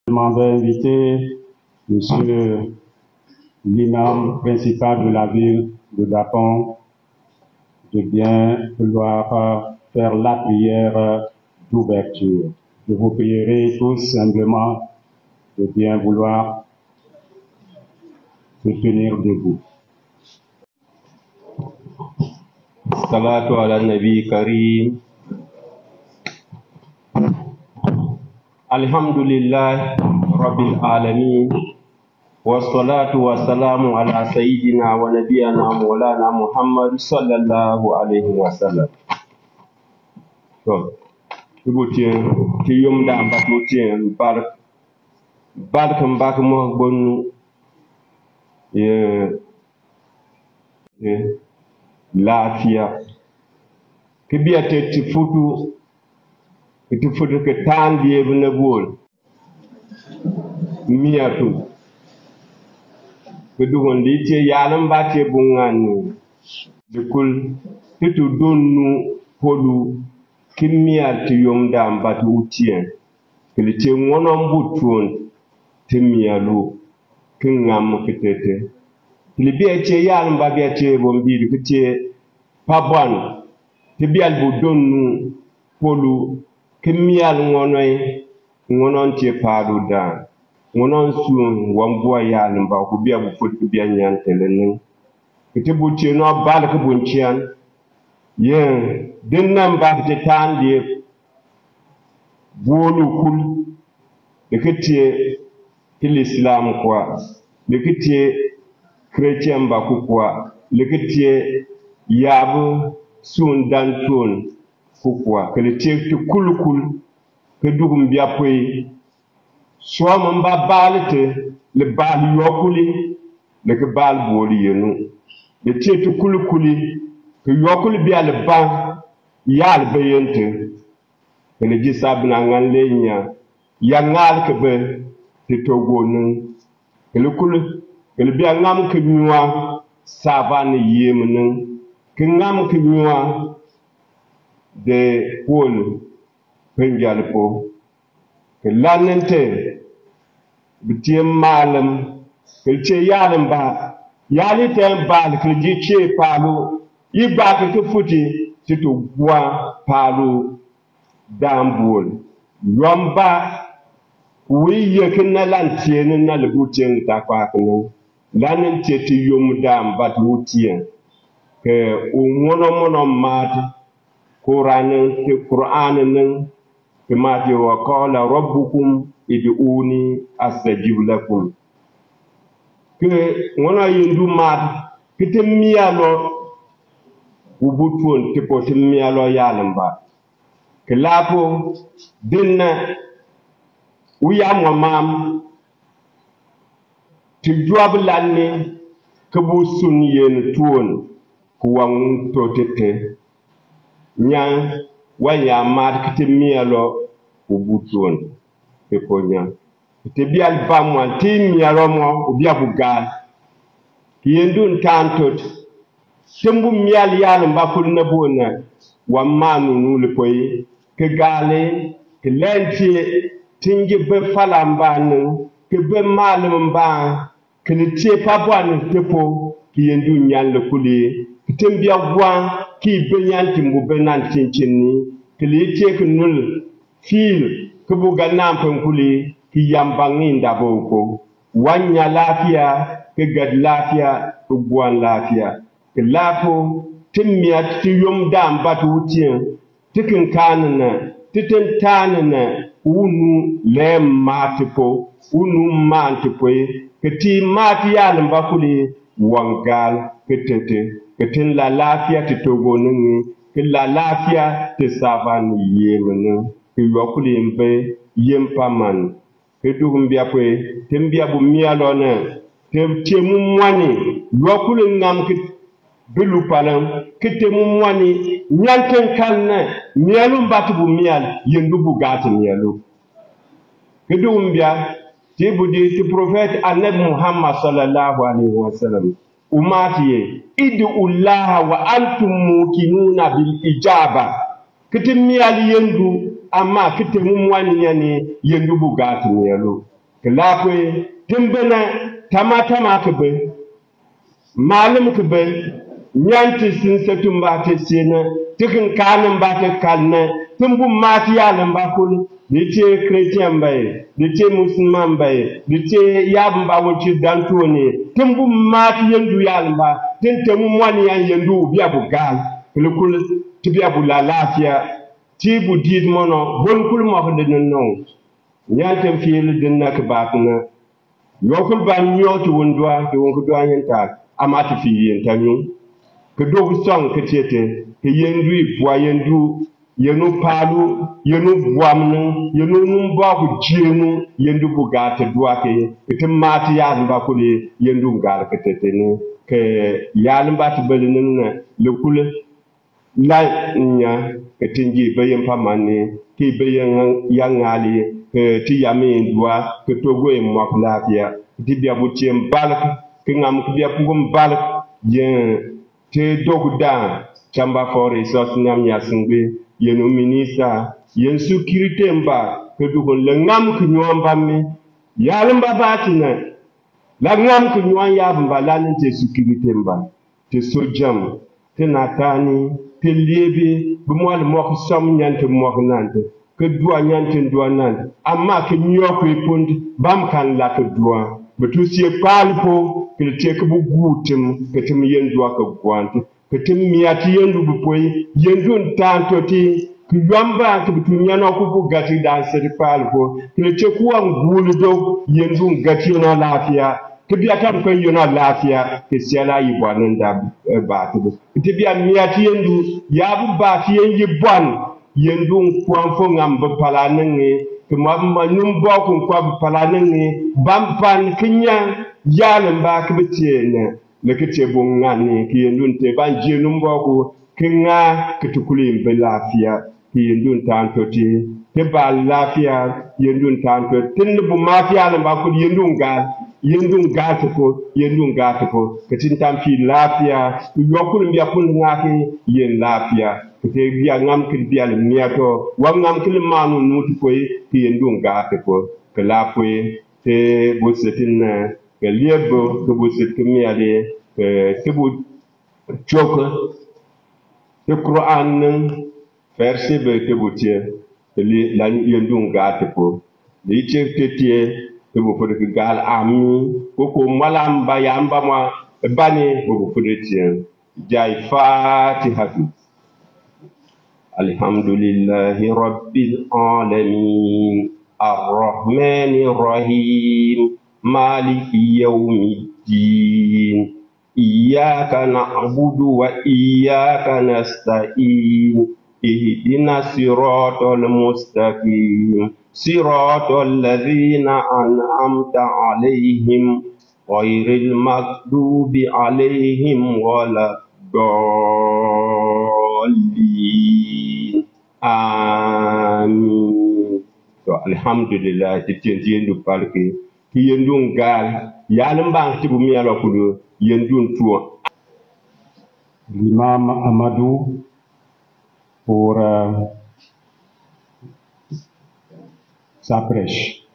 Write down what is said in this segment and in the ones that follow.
demandais inviter monsieur l'imam principal de la ville de Gapon de bien vouloir faire la prière d'ouverture. Je vous prierai tous simplement de bien vouloir se tenir debout. Salatu ala Nabi Karim. Alhamdulillah Rabbil Alamin. Wassalatu wassalamu ala Sayyidina wa Nabiyana Maulana Muhammad sallallahu alayhi wa sallam. So, ibutien ti yom da batutien bark mbak mo bonu lafiya kibiyate ti futu ke tandi ebne bol miyatu kedugon li ti yalam batte bungani de kul titu donu polu kimiyati yom da batutien kili ti ngonom butun timiyalu kingam kitete li biya ce yalim ba biya ce bombi di ce pabwan ti biya bu donu polu kimiyal ngonon ce padu dan ngonon sun wambuwa yalim ba ku biya bu fut biya nyan telenin ti bu ce no bal ka bunchian yen dinnan ba ti tande bolu kul de kete l'islam quoi de kete chrétien ba kukwa leketie yabu sun dan ton kukwa que le tie tu kulukul que dugum biya poy so mo ba balete le bal yokuli le ke bal boli yenu le tie tu kulukuli que yokuli biya le ban yal beyente que le jisabna ngan lenya ya ngal ke be te togonen que le kul el biya ngam ke nyua savan yemnen ke ngam ke nyua de pol penjal po ke lanente bitiem malam ke che yalam ba yali tem bal ke ji che palo iba ke futi titu bwa palo dambol yomba wiye ke na lantien na le butien ta kwa kunu lanin teti yom dam bat wutien ke mono mat Qur'anin ke mat wa qala rabbukum id'uni astajib lakum ke ngono yindu mat kete miyalo ubutun te ko te miyalo yalamba ke lapo dinna uya mo mam ti job lanni ke bu sun yen tuon ku wan to tete nya waya mar kete mielo ubutun e ko nya te bial bamwan ti mielo mo ubia bugal ki yendun tantot sembu mial yal mbakul na bona wa manu nule koy ke gale ke lenti tingi be falambanu ke be malum ba ke le tie pabwan tepo ki yendu nyalle kuli tembia bwa ki be nyanti mbu be nan cincini ke le tie ke nul fil ke bu ganam pen kuli ki yambangi ndaboko wanya lafiya ke gad lafiya ke bwan lafiya ke lapo timmiya ti yom dam batu wutien tikin kanana titin tanana unu lem matipo unu mantipo keti mati yalim bakuli wangal ketete ketin la lafiya ti togo nungi ke la lafiya ti savan yemene ke yokuli mbe yempaman ke dugum biya kwe tembia bu mialone temu mwani yokuli ngam ke belu palam kete mumwani nyanten kalne mialu mbatu bu mial yendu bu gati mialu kedu umbia tibudi ti prophète annabi Muhammad sallallahu alaihi wasallam umati idu ullaha wa antum mukinuna bil ijaba kete mial yendu amma kete mumwani yani yendu bu gati mialu que la kwe timbena tama ke be malum ke be nyanti sin setumba te sina tikin kanin ba te kalne tumbu mati yalan ba kul dite chrétien bay dite musulman bay dite yamba wuci dantoni tumbu mati yendu yalan ba tente mu mwani yan yendu biya bugal kul tibiya bula lafiya ti bu did mono bon kul mo de non nyantem fiil din nak bakna yokul ban nyotu wondwa to wonko do anyanta amati fi yenta nyu ke dogu song ke tiete ke yendu bwa yendu yenu palu yenu bwamnu yenu numba ku jienu yendu bugate duake ke mati ya ba ko le yendu ngal ke tetene ke yalin ba ti belin le kul la nya ke tingi bayen pamane ke bayen yangali ke ti yami dua ke togo e mo lafia ti bia butiem balk ke ngam ke bia pugum balk yen te doguda chamba for resource ngam ya singbe yenu minista yen sécurité mba ke dugo le ngam ke nyomba mi yalimba batina la ngam ke nyon ya mba la te sécurité mba te sojam te natani te liebe bu mo le mo som nyante mo nante ke dua nyante dua nante amma ke nyoko e pondi bam kan la ke dua betu sie palpo ke te ke bu gutem ke te yen dua ke gwante ke te miati yendu bu poy yendu tanto ti ke yamba ke betu nyana ko bu gati dan se palpo ke te ku an gulu do yendu gati na lafiya ke biya tam ko yona lafiya ke siala yi bonan da ba to ke biya miati yendu ya bu ba ti yen yi bon yendu kwan fo ngam be pala nangi ke ma num bo ko kwa be pala nangi bam pan kinya yalan ba ke betiene le ke te bon ngani ke yendu te ban je num bo ko kinga ke tukuli be lafiya ke yendu tan to ti ke ba lafiya yendu tan to tin bu mafiya lan ba ko yendu ngata ko ke tin tam fi lafiya yokul mbiya kun ngaki yen lafiya ke biya ngam kil biya le miato wa ngam kil manu nuti koy ke yendu ngata ko ke la koy te bo setin ke liebo ke bo set ke miale ke bo choko te Qur'an verset be ke bo tie ke la yendu ngata ko li che te tie ke bo fode ke gal ami ko malam bayamba ma bani bo fode tie jay fatihatu alhamdulillahi rabbil alamin arrahmanir rahim maliki yawmiddin iyyaka na'budu wa iyyaka nasta'in ihdinas siratal mustaqim siratal ladzina an'amta 'alaihim ghairil maghdubi 'alaihim waladdallin amin to alhamdulillah tien du palke ki yendun gal yalam bang tibu mi ala kudo yendun tuo l'imam Amadou pour sa prêche.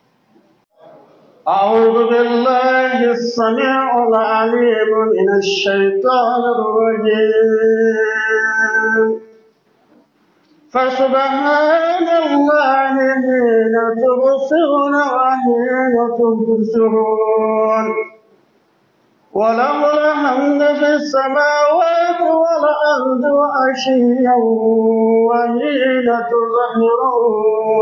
أعوذ بالله السميع العليم من الشيطان الرجيم فسبحان الله حين تبصرون وحين تبصرون وله الحمد في السماوات والأرض وعشيا وحين تظهرون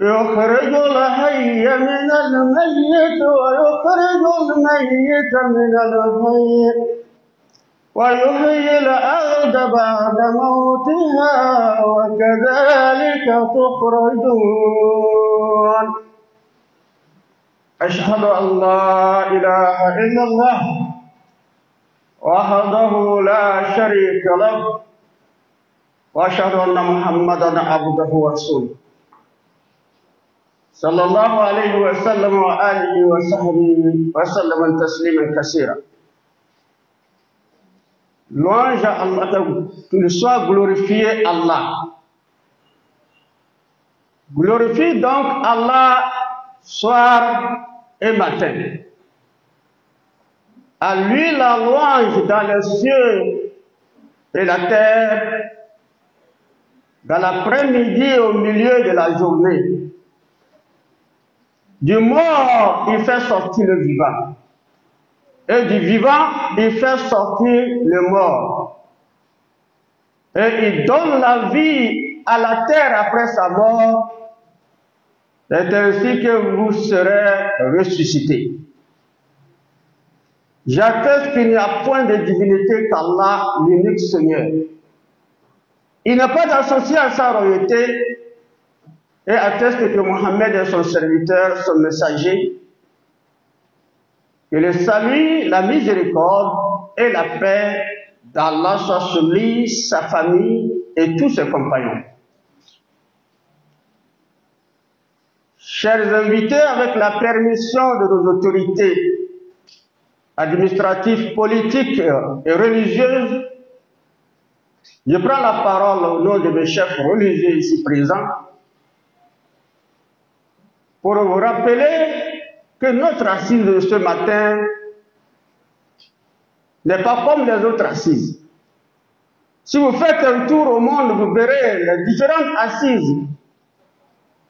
يخرج الحي من الميت ويخرج الميت من الحي ويحيي الأرض بعد موتها وكذلك تخرجون أشهد أن لا إله إلا الله وحده لا شريك له وأشهد أن محمدا عبده ورسوله صلى الله عليه وسلم وآله وصحبه وسلم تسليما كثيرا. Louange à Allah, qu'il soit glorifié Allah. Glorifie donc Allah soir et matin. À lui la louange dans les cieux et la terre, dans l'après-midi et au milieu de la journée. Du mort, il fait sortir le vivant. Et du vivant, il fait sortir le mort. Et il donne la vie à la terre après sa mort. C'est ainsi que vous serez ressuscités. J'atteste qu'il n'y a point de divinité qu'Allah, l'unique Seigneur. Il n'a pas d'associé à sa royauté et atteste que Mohammed est son serviteur, son messager. Que le salut, la miséricorde et la paix d'Allah soient sur lui, sa famille et tous ses compagnons. Chers invités, avec la permission de nos autorités administratives, politiques et religieuses, je prends la parole au nom de mes chefs religieux ici présents pour vous rappeler que notre assise de ce matin n'est pas comme les autres assises. Si vous faites un tour au monde, vous verrez les différentes assises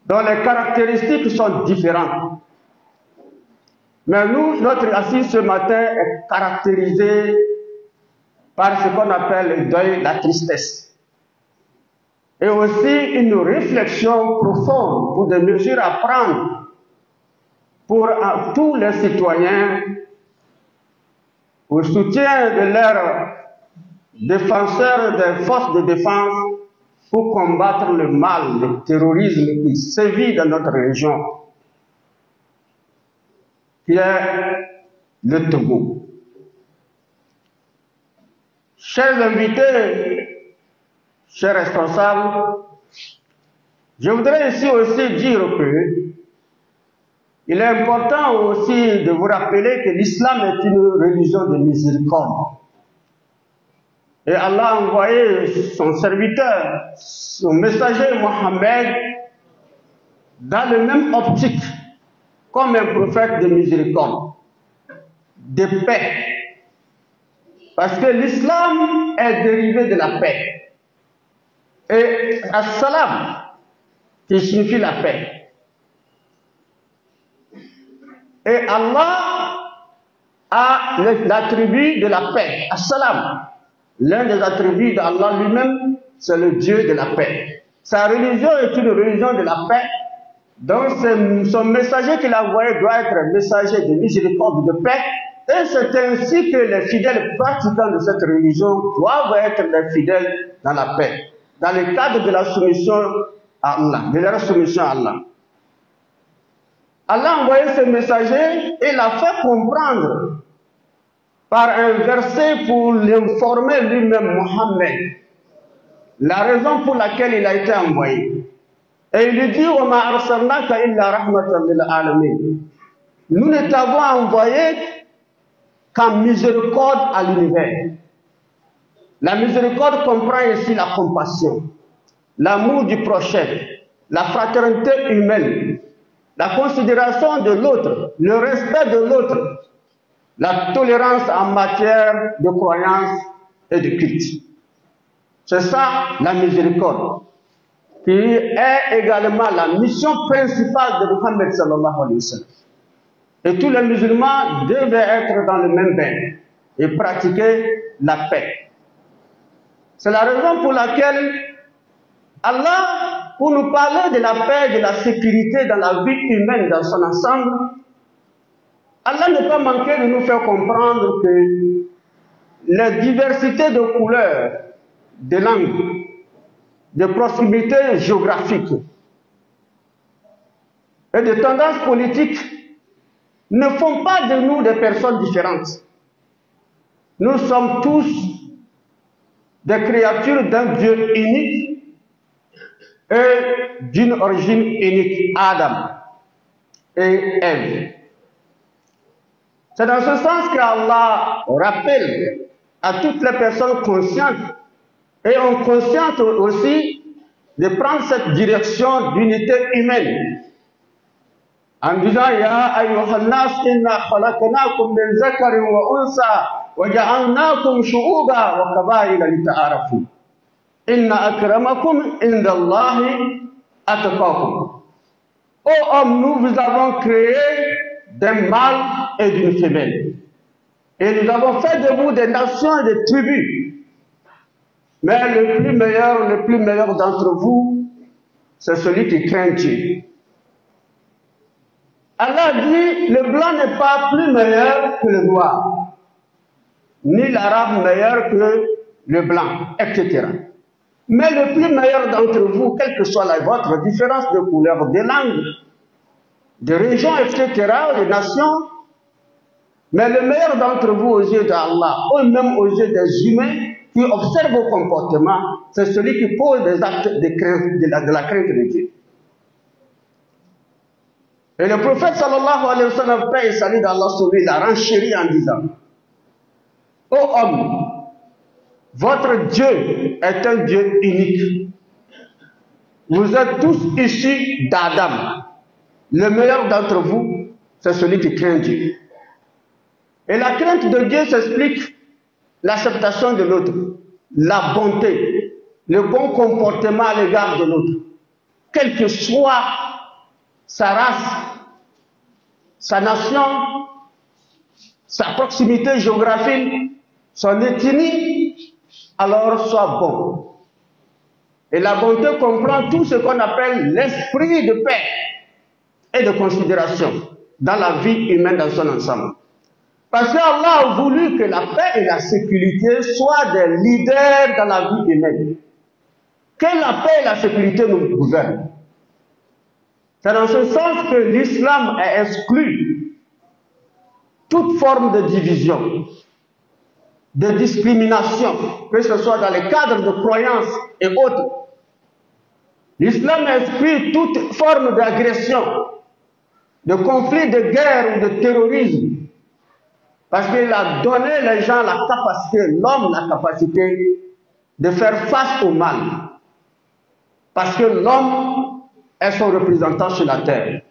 dont les caractéristiques sont différentes. Mais nous, notre assise ce matin est caractérisée par ce qu'on appelle le deuil, la tristesse. Et aussi une réflexion profonde pour des mesures à prendre pour tous les citoyens au soutien de leurs défenseurs des forces de défense pour combattre le mal, le terrorisme qui sévit dans notre région, qui est le Togo. Chers invités, chers responsables, je voudrais ici aussi dire que il est important aussi de vous rappeler que l'islam est une religion de miséricorde. Et Allah a envoyé son serviteur, son messager Mohammed, dans le même optique, comme un prophète de miséricorde, de paix. Parce que l'islam est dérivé de la paix. Et as-salam, qui signifie la paix. Et Allah a l'attribut de la paix, as-salam. L'un des attributs d'Allah lui-même, c'est le Dieu de la paix. Sa religion est une religion de la paix. Donc son messager qu'il a envoyé doit être un messager de miséricorde, de paix. Et c'est ainsi que les fidèles pratiquants de cette religion doivent être des fidèles dans la paix, dans le cadre de la soumission à Allah, de leur soumission à Allah. Allah a envoyé ce messager et l'a fait comprendre par un verset pour l'informer lui-même, Mohammed, la raison pour laquelle il a été envoyé. Et il lui dit, وَمَا أَرْسَلْنَاكَ إِلَّا رَحْمَةً لِلْعَالَمِينَ. Nous ne t'avons envoyé qu'en miséricorde à l'univers. La miséricorde comprend ici la compassion, l'amour du prochain, la fraternité humaine, la considération de l'autre, le respect de l'autre, la tolérance en matière de croyance et de culte. C'est ça la miséricorde, qui est également la mission principale de Muhammad sallallahu alayhi wa sallam. Et tous les musulmans devaient être dans le même bain et pratiquer la paix. C'est la raison pour laquelle Allah, pour nous parler de la paix, de la sécurité dans la vie humaine dans son ensemble, Allah ne peut pas manquer de nous faire comprendre que les diversités de couleurs, de langues, de proximité géographique et de tendances politiques ne font pas de nous des personnes différentes. Nous sommes tous des créatures d'un Dieu unique et d'une origine unique, Adam et Ève. C'est dans ce sens qu'Allah rappelle à toutes les personnes conscientes et inconscientes aussi de prendre cette direction d'unité humaine en disant Ya ayyuhan nas inna khalaqnakum min zakarin wa unsa wa ja'alnakum shu'uban wa qabaila lita'arafu inna akramakum indallahi atqakum. Ô hommes, nous vous avons créé d'un mâle et d'une femelle. Et nous avons fait de vous des nations et des tribus. Mais le plus meilleur d'entre vous, c'est celui qui craint Dieu. Allah dit, le blanc n'est pas plus meilleur que le noir, ni l'arabe meilleur que le blanc, etc. Mais le plus meilleur d'entre vous, quelle que soit votre différence de couleur, de langue, de région, etc., de nations, mais le meilleur d'entre vous aux yeux d'Allah, ou même aux yeux des humains qui observent vos comportements, c'est celui qui pose des actes de la crainte de Dieu. Et le prophète sallallahu alayhi wa sallam, paix et salut d'Allah sur lui, l'a renchéri en disant, ô homme, votre Dieu est un Dieu unique. Vous êtes tous issus d'Adam. Le meilleur d'entre vous, c'est celui qui craint Dieu. Et la crainte de Dieu s'explique l'acceptation de l'autre, la bonté, le bon comportement à l'égard de l'autre, quelle que soit sa race, sa nation, sa proximité géographique, son ethnie, alors sois bon. Et la bonté comprend tout ce qu'on appelle l'esprit de paix et de considération dans la vie humaine dans son ensemble. Parce qu'Allah a voulu que la paix et la sécurité soient des leaders dans la vie humaine. Que la paix et la sécurité nous gouvernent. C'est dans ce sens que l'islam a exclu toute forme de division, de discrimination, que ce soit dans les cadres de croyances et autres. L'islam a exclu toute forme d'agression, de conflit, de guerre ou de terrorisme. Parce qu'il a donné les gens la capacité, l'homme la capacité de faire face au mal. Parce que l'homme est son représentant sur la terre.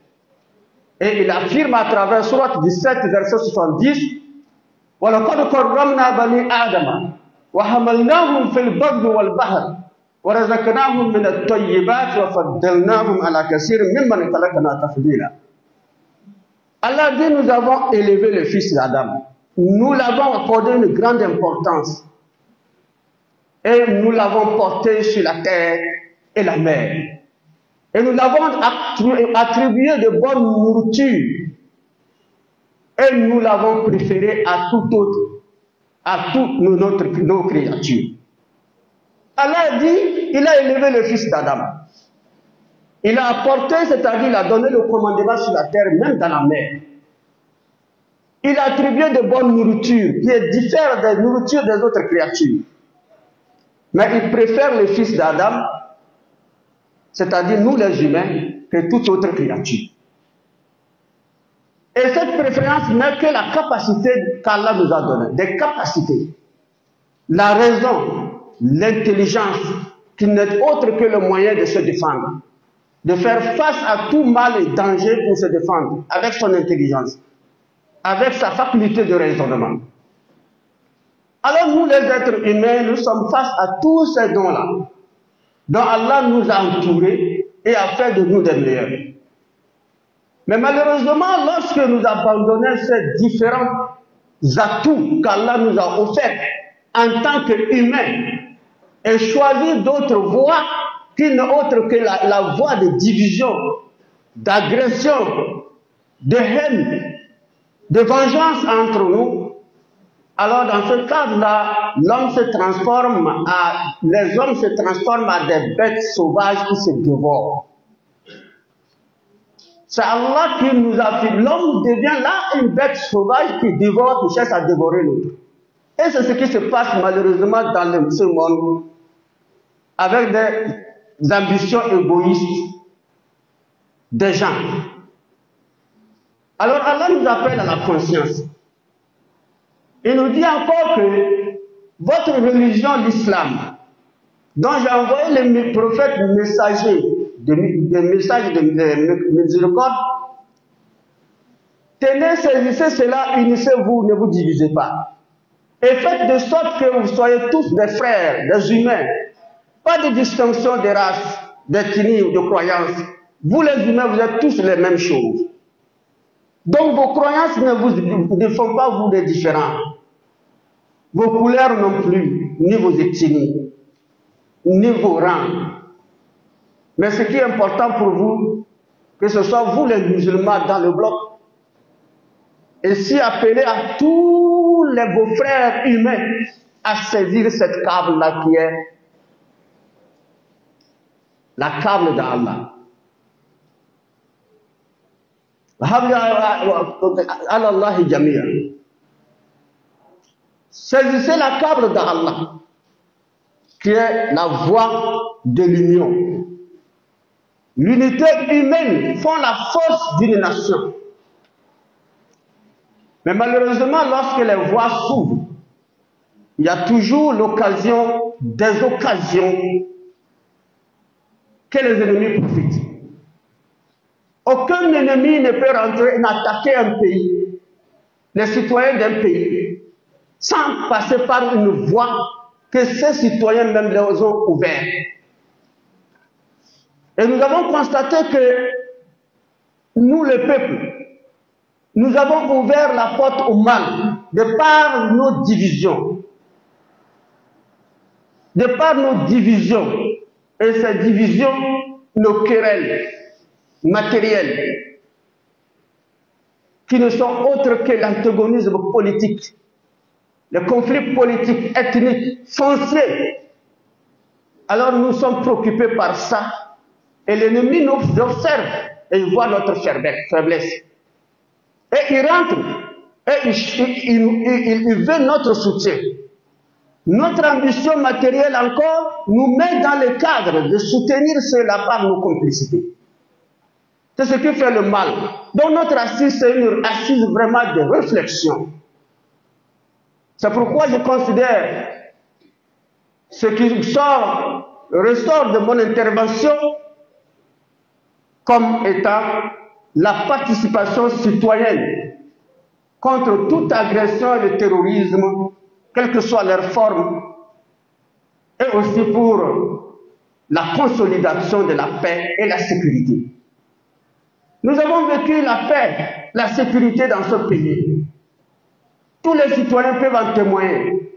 Et il affirme à travers Surat 17, verset 70, وَلَقَدْ كَرَّمْنَا بَنِي آدَمَ وَحَمَلْنَاهُمْ فِي الْبَرِّ وَالْبَحْرِ وَرَزَقْنَاهُم مِّنَ الطَّيِّبَاتِ وَفَضَّلْنَاهُمْ عَلَىٰ كَثِيرٍ مِّمَّنْ خَلَقْنَا تَفْضِيلًا. Allah dit, nous avons élevé le fils d'Adam. Nous l'avons accordé une grande importance. Et nous l'avons porté sur la terre et la mer. Et nous l'avons attribué de bonnes nourritures. Et nous l'avons préféré à tout autre, à toutes nos créatures. Allah dit, il a élevé le fils d'Adam. Il a apporté, c'est-à-dire il a donné le commandement sur la terre, même dans la mer. Il a attribué de bonnes nourritures qui diffèrent des nourritures des autres créatures. Mais il préfère le fils d'Adam, c'est-à-dire nous les humains, que toute autre créature. Et cette préférence n'est que la capacité qu'Allah nous a donnée, des capacités. La raison, l'intelligence, qui n'est autre que le moyen de se défendre, de faire face à tout mal et danger pour se défendre, avec son intelligence, avec sa faculté de raisonnement. Alors nous les êtres humains, nous sommes face à tous ces dons-là, dont Allah nous a entourés et a fait de nous des meilleurs. Mais malheureusement, lorsque nous abandonnons ces différents atouts qu'Allah nous a offerts en tant qu'humains et choisi d'autres voies qui n'est autre que la voie de division, d'agression, de haine, de vengeance entre nous, alors dans ce cadre-là, les hommes se transforment à des bêtes sauvages qui se dévorent. C'est Allah qui nous a fait. L'homme devient là une bête sauvage qui dévore, qui cherche à dévorer l'autre. Et c'est ce qui se passe malheureusement dans ce monde, avec des ambitions égoïstes des gens. Alors Allah nous appelle à la conscience. Il nous dit encore que votre religion, l'islam, dont j'ai envoyé les prophètes messagers, des messages de miséricorde. Tenez, saisissez cela, unissez-vous, ne vous divisez pas. Et faites de sorte que vous soyez tous des frères, des humains. Pas de distinction de race, d'ethnie ou de croyance. Vous les humains, vous êtes tous les mêmes choses. Donc vos croyances ne font pas vous des différents. Vos couleurs non plus, ni vos ethnies, ni vos rangs. Mais ce qui est important pour vous, que ce soit vous les musulmans dans le bloc, et si appeler à tous vos frères humains à saisir cette câble-là qui est la câble d'Allah. Saisissez la câble d'Allah, qui est la voie de l'union. L'unité humaine font la force d'une nation. Mais malheureusement, lorsque les voies s'ouvrent, il y a toujours l'occasion, des occasions que les ennemis profitent. Aucun ennemi ne peut rentrer et attaquer un pays, les citoyens d'un pays, sans passer par une voie que ces citoyens même les ont ouverts. Et nous avons constaté que nous, le peuple, nous avons ouvert la porte au mal de par nos divisions. De par nos divisions. Et ces divisions, nos querelles matérielles, qui ne sont autres que l'antagonisme politique, les conflits politiques, ethniques, fonciers. Alors nous sommes préoccupés par ça. Et l'ennemi nous observe et il voit notre faiblesse. Et il rentre et il veut notre soutien. Notre ambition matérielle encore nous met dans le cadre de soutenir cela par nos complicités. C'est ce qui fait le mal. Donc notre assise, c'est une assise vraiment de réflexion. C'est pourquoi je considère ce qui ressort de mon intervention comme étant la participation citoyenne contre toute agression et le terrorisme, quelle que soit leur forme, et aussi pour la consolidation de la paix et la sécurité. Nous avons vécu la paix, la sécurité dans ce pays. Tous les citoyens peuvent en témoigner.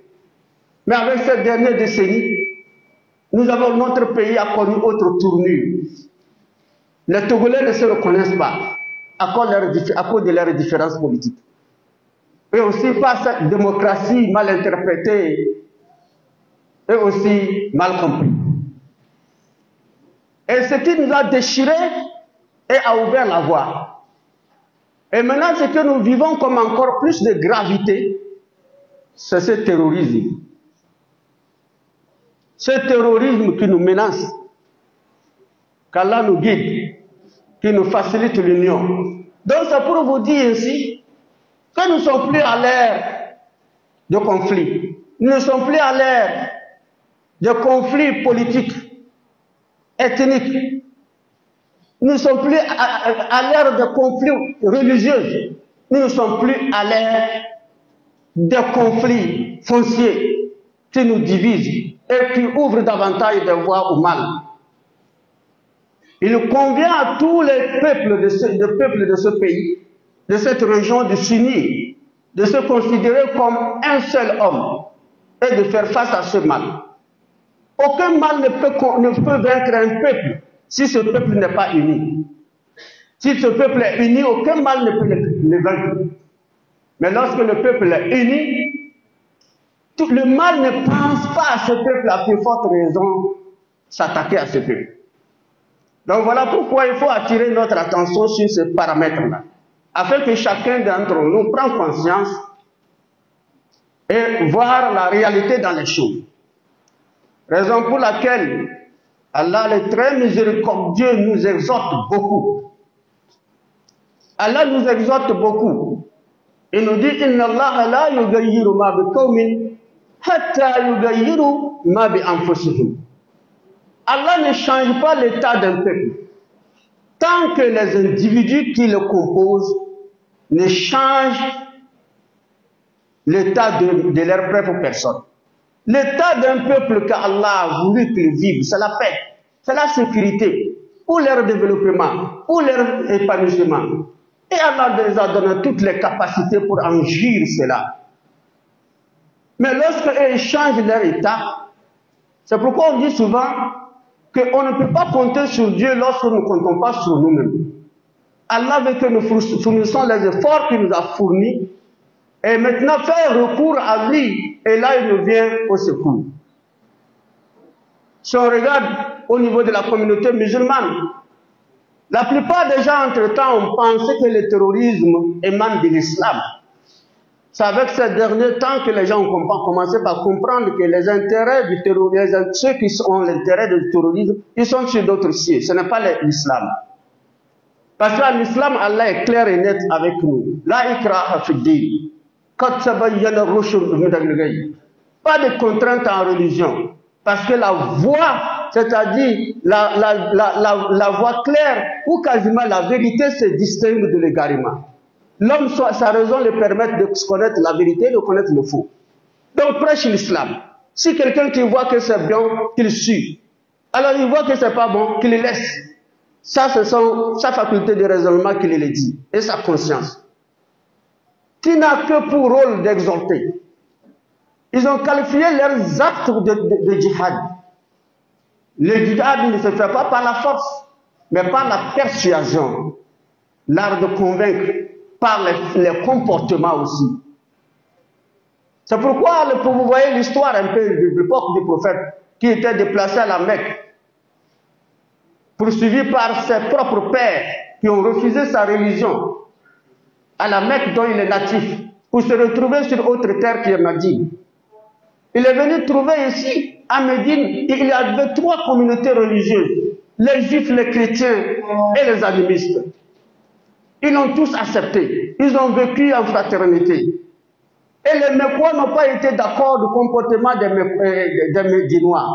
Mais avec cette dernière décennie, notre pays a connu autre tournure. Les Togolais ne se reconnaissent pas à cause de leurs différences politiques. Et aussi par cette démocratie mal interprétée et aussi mal comprise. Et ce qui nous a déchirés et a ouvert la voie. Et maintenant, ce que nous vivons comme encore plus de gravité, c'est ce terrorisme. Ce terrorisme qui nous menace, qu'Allah nous guide, qui nous facilite l'union. Donc c'est pour vous dire ici que nous ne sommes plus à l'ère de conflits. Nous ne sommes plus à l'ère de conflits politiques, ethniques. Nous ne sommes plus à l'ère de conflits religieux. Nous ne sommes plus à l'ère de conflits fonciers qui nous divisent et qui ouvrent davantage des voies au mal. Il convient à tous les peuples de ce pays, de cette région, de s'unir, de se considérer comme un seul homme et de faire face à ce mal. Aucun mal ne peut vaincre un peuple si ce peuple n'est pas uni. Si ce peuple est uni, aucun mal ne peut le vaincre. Mais lorsque le peuple est uni, tout le mal ne pense pas à ce peuple, à plus forte raison s'attaquer à ce peuple. Donc voilà pourquoi il faut attirer notre attention sur ces paramètres-là, afin que chacun d'entre nous prenne conscience et voir la réalité dans les choses. Raison pour laquelle Allah, le très miséricordieux, nous exhorte beaucoup. Allah nous exhorte beaucoup. Il nous dit « Inna Allah la yughayyiru ma bi qawmin hatta yughayyiru ma bi anfusihim » Allah ne change pas l'état d'un peuple tant que les individus qui le composent ne changent l'état de leur propre personne. L'état d'un peuple qu'Allah a voulu qu'il vive, c'est la paix, c'est la sécurité, pour leur développement, pour leur épanouissement. Et Allah les a donné toutes les capacités pour en jouir cela. Mais lorsqu'ils changent leur état, c'est pourquoi on dit souvent qu'on ne peut pas compter sur Dieu lorsque nous ne comptons pas sur nous-mêmes. Allah veut que nous fournissions les efforts qu'il nous a fournis et maintenant faire recours à lui, et là il nous vient au secours. Si on regarde au niveau de la communauté musulmane, la plupart des gens entre-temps ont pensé que le terrorisme émane de l'islam. C'est avec ces derniers temps que les gens ont commencé par comprendre que les intérêts du terrorisme, ceux qui ont l'intérêt du terrorisme, ils sont sur d'autres cieux, ce n'est pas l'islam. Parce qu'en islam, Allah est clair et net avec nous. La ikraha fi din. Pas de contraintes en religion. Parce que la voie, c'est-à-dire la voie claire, ou quasiment la vérité, se distingue de l'égarement. L'homme, sa raison le permet de connaître la vérité et de connaître le faux. Donc prêche l'islam. Si quelqu'un qui voit que c'est bien, qu'il suit. Alors il voit que c'est pas bon, qu'il le laisse. Ça, c'est sa faculté de raisonnement qu'il le dit. Et sa conscience. Qui n'a que pour rôle d'exhorter. Ils ont qualifié leurs actes de djihad. Le djihad ne se fait pas par la force, mais par la persuasion. L'art de convaincre, par les comportements aussi. C'est pourquoi vous voyez l'histoire un peu de l'époque du prophète qui était déplacé à la Mecque, poursuivi par ses propres pères qui ont refusé sa religion à la Mecque dont il est natif, pour se retrouver sur autre terre qui est Médine. Il est venu trouver ici, à Médine, il y avait 3 communautés religieuses, les juifs, les chrétiens et les animistes. Ils l'ont tous accepté, ils ont vécu en fraternité. Et les Mécois n'ont pas été d'accord du comportement des Médinois.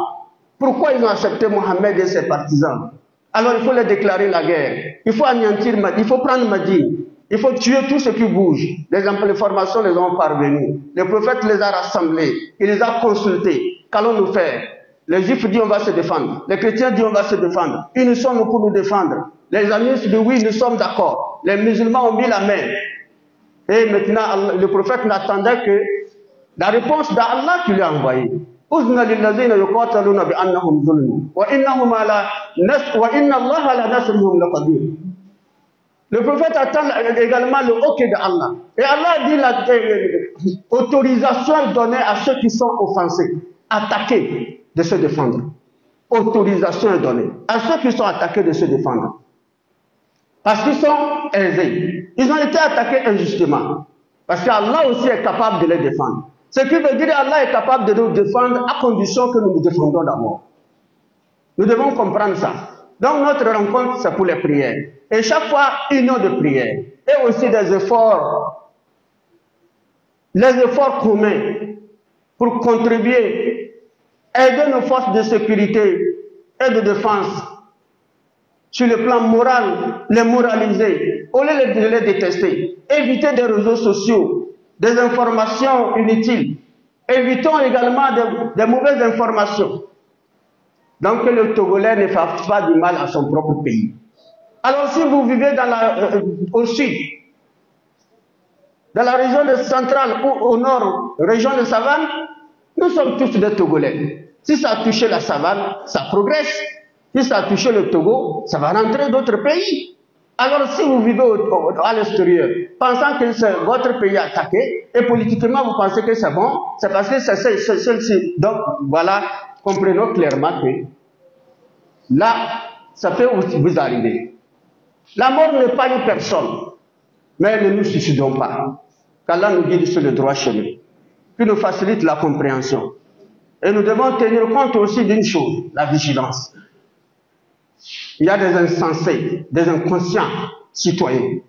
Pourquoi ils ont accepté Mohammed et ses partisans? Alors il faut les déclarer la guerre. Il faut anéantir Médine, il faut prendre Médine. Il faut tuer tout ce qui bouge. Les informations les ont parvenues. Le prophète les a rassemblés. Il les a consultés. Qu'allons-nous faire? Les juifs disent on va se défendre. Les chrétiens disent on va se défendre. Ils nous sommes pour nous défendre. Les animistes disent oui, nous sommes d'accord. Les musulmans ont mis la main. Et maintenant, le prophète n'attendait que la réponse d'Allah qui lui a envoyé. Uzna lillazina yuqataluna bi annahum zulmun wa innahum ala nas wa inna Allah ala nasrihim laqadir. Le prophète attend également le OK d'Allah. Et Allah dit l'autorisation est donnée à ceux qui sont offensés, attaqués, de se défendre. Autorisation est donnée à ceux qui sont attaqués de se défendre. Parce qu'ils sont aisés. Ils ont été attaqués injustement. Parce qu'Allah aussi est capable de les défendre. Ce qui veut dire qu'Allah est capable de nous défendre à condition que nous nous défendons d'abord. Nous devons comprendre ça. Donc notre rencontre, c'est pour les prières. Et chaque fois, union de prières. Et aussi des efforts. Les efforts communs pour contribuer, aider nos forces de sécurité et de défense sur le plan moral, les moraliser, au lieu de les détester. Éviter des réseaux sociaux, des informations inutiles. Évitons également des mauvaises informations. Donc que le Togolais ne fasse pas du mal à son propre pays. Alors si vous vivez au sud, dans la région centrale ou au nord, région de savane, nous sommes tous des Togolais. Si ça a touché la savane, ça progresse. Si ça a touché le Togo, ça va rentrer d'autres pays. Alors si vous vivez à l'extérieur, pensant que c'est votre pays attaqué, et politiquement vous pensez que c'est bon, c'est parce que c'est celle-ci. Donc voilà, comprenons clairement que là, ça peut vous arriver. La mort n'est pas une personne, mais ne nous suicidons pas. Qu'Allah nous guide sur le droit chemin, qui nous facilite la compréhension. Et nous devons tenir compte aussi d'une chose, la vigilance. Il y a des insensés, des inconscients citoyens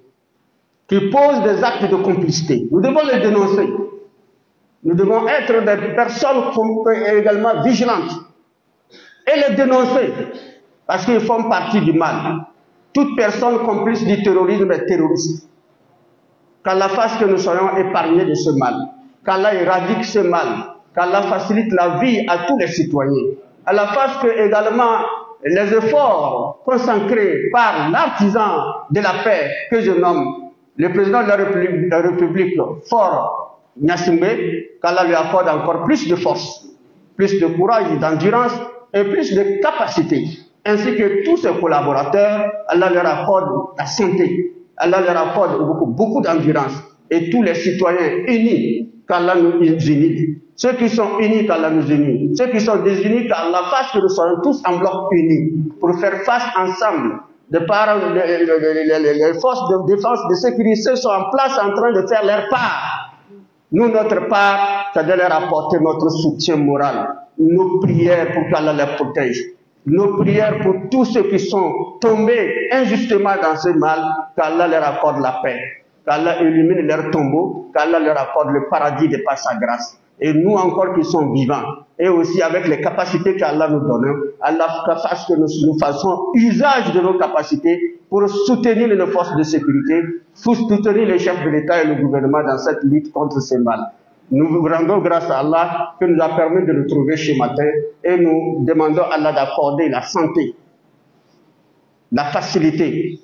qui posent des actes de complicité. Nous devons les dénoncer. Nous devons être des personnes également vigilantes et les dénoncer, parce qu'ils font partie du mal. Toute personne complice du terrorisme est terroriste. Qu'Allah fasse que nous soyons épargnés de ce mal, qu'Allah éradique ce mal, qu'Allah facilite la vie à tous les citoyens. Allah fasse que également les efforts consacrés par l'artisan de la paix que je nomme le président de la République, Faure Gnassingbé, qu'Allah lui accorde encore plus de force, plus de courage, d'endurance et plus de capacité, ainsi que tous ses collaborateurs. Allah leur accorde la santé, Allah leur accorde beaucoup d'endurance, et tous les citoyens unis, qu'Allah nous unit. Ceux qui sont unis, qu'Allah nous unit. Ceux qui sont désunis, qu'Allah fasse que nous soyons tous en bloc unis pour faire face ensemble. De par les forces de défense, de sécurité sont en place en train de faire leur part. Nous, notre part, c'est de leur apporter notre soutien moral. Nos prières pour qu'Allah les protège. Nos prières pour tous ceux qui sont tombés injustement dans ce mal, qu'Allah leur accorde la paix. Qu'Allah illumine leur tombeau, qu'Allah leur accorde le paradis de par sa grâce. Et nous encore qui sommes vivants, et aussi avec les capacités qu'Allah nous donne, Allah fasse que nous fassions usage de nos capacités pour soutenir les forces de sécurité, pour soutenir les chefs de l'État et le gouvernement dans cette lutte contre ce mal. Nous vous rendons grâce à Allah qui nous a permis de nous trouver ce matin, et nous demandons à Allah d'accorder la santé, la facilité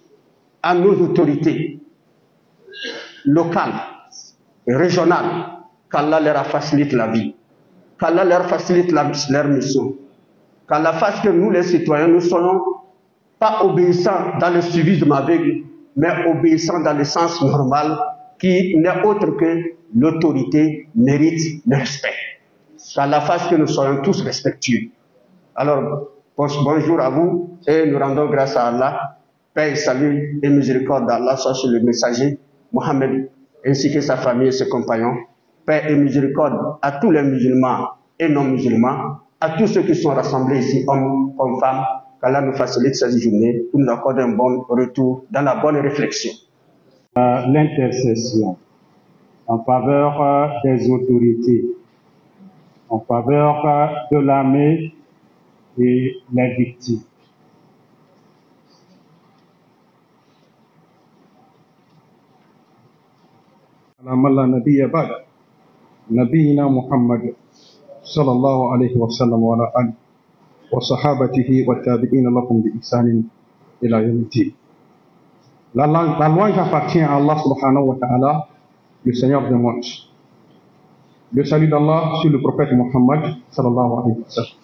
à nos autorités locales et régionales, qu'Allah leur facilite la vie, qu'Allah leur facilite leur mission, qu'Allah fasse que nous les citoyens, nous soyons pas obéissants dans le civisme aveugle, mais obéissants dans le sens normal, qui n'est autre que l'autorité mérite le respect. Qu'Allah fasse que nous soyons tous respectueux. Alors, bonjour à vous, et nous rendons grâce à Allah. Paix, salut et miséricorde d'Allah soit sur le messager Mohammed, ainsi que sa famille et ses compagnons. Paix et miséricorde à tous les musulmans et non-musulmans, à tous ceux qui sont rassemblés ici, hommes comme femmes, qu'Allah nous facilite cette journée, pour nous accorder un bon retour dans la bonne réflexion. L'intercession en faveur des autorités, en faveur de l'armée et les victimes. نبينا محمد صلى الله عليه وسلم وعلى آله وصحابته والتابعين لهم بإحسان إلى يوم الدين. La louange appartient à Allah subhanahu wa ta'ala, le Seigneur des mondes. Le salut d'Allah sur le prophète Muhammad sallallahu alayhi wa sallam,